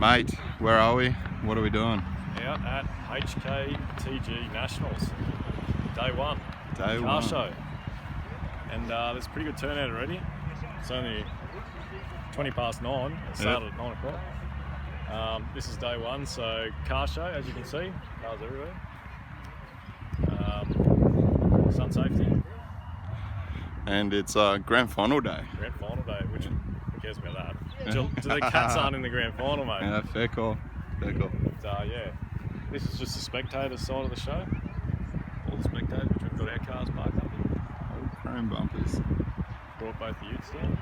Mate, where are we? What are we doing? Out at HKTG Nationals, day one. Car show. And there's a pretty good turnout already. It's only 20 past 9. It started at 9 o'clock. This is day one, so car show, as you can see, cars everywhere. Sun safety. And it's grand final day. Grand final day, which, who cares about that? The Cats aren't in the grand final, mate. Yeah, fair call. Fair call. But, yeah, this is just the spectators side of the show. All the spectators, which we've got our cars parked up here. Oh, chrome bumpers. Brought both the youths down.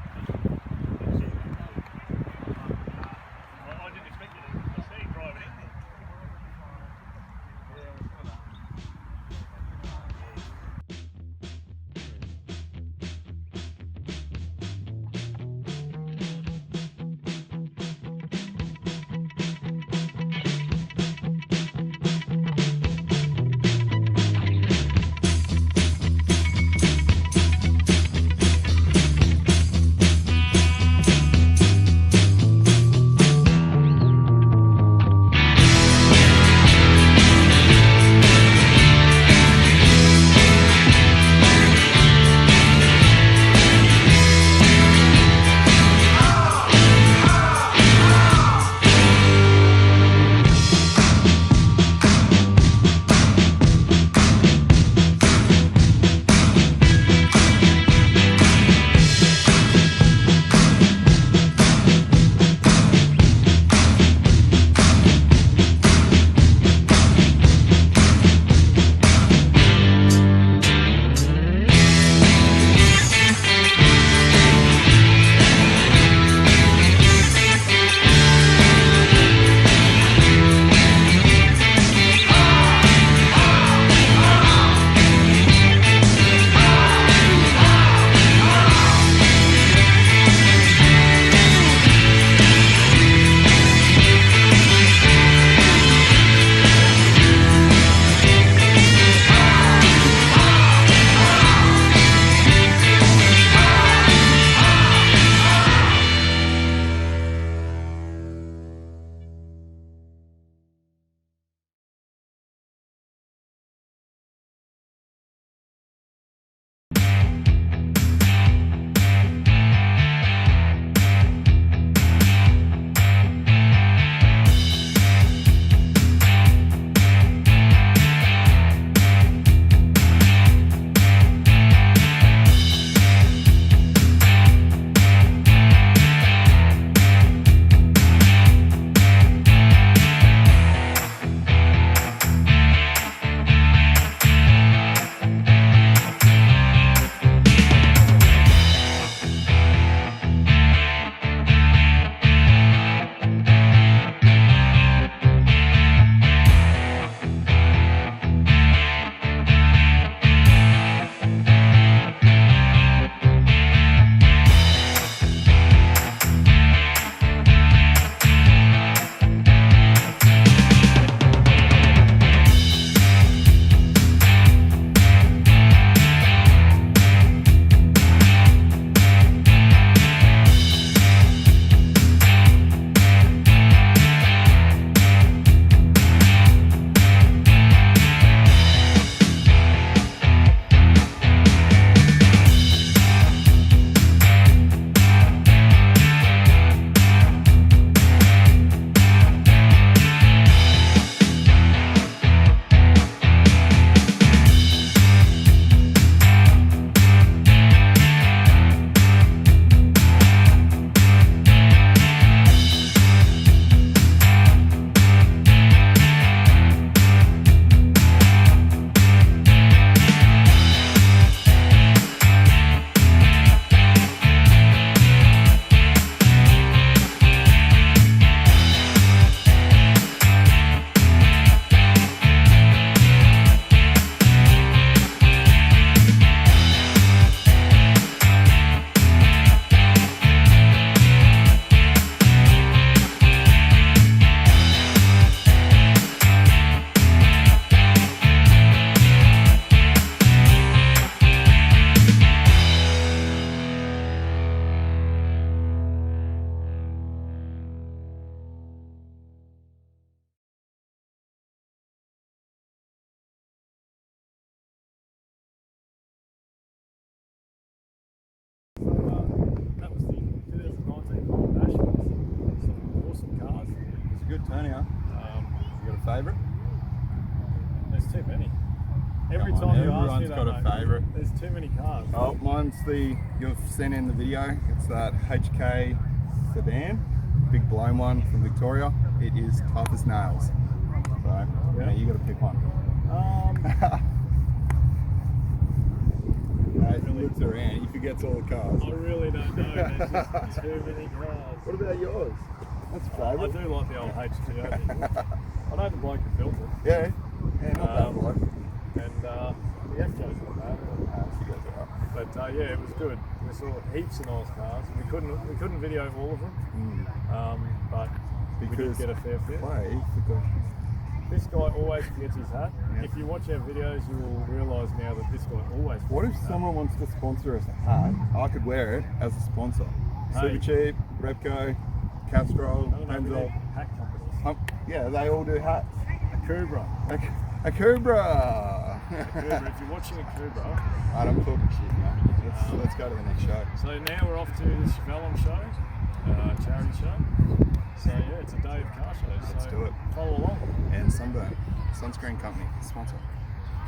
turn here. You got a favourite? There's too many. Every Come on, time you ask me everyone's that, got a mate, favourite. there's too many cars. Oh, mine's you've seen in the video, it's that HK sedan, big blown one from Victoria. It is tough as nails. So, yeah, you got to pick one. He looks around, he forgets all the cars. I really don't know, there's just too many cars. What about yours? That's a favourite. I do like the old HKTG. I know the bloke that built it. Yeah, not bad bloke. And the FJ's not bad. But yeah, it was good. We saw heaps of nice cars. We couldn't video all of them, but we did get a fair fit. This guy always forgets his hat. Yeah. If you watch our videos, you will realise now that this guy always forgets. What if someone wants to sponsor us a hat? I could wear it as a sponsor. Super Cheap, Repco, Castrol, Enzo. Hat companies. Yeah, they all do hats. A Cobra. A Cobra. If you're watching a Cobra. Alright, I'm talking shit now. Let's go to the next show. So now we're off to the Chevelin show, charity show. So yeah, it's a day of car shows. Let's do it. Follow along. And Sunburn, Sunscreen Company, sponsor.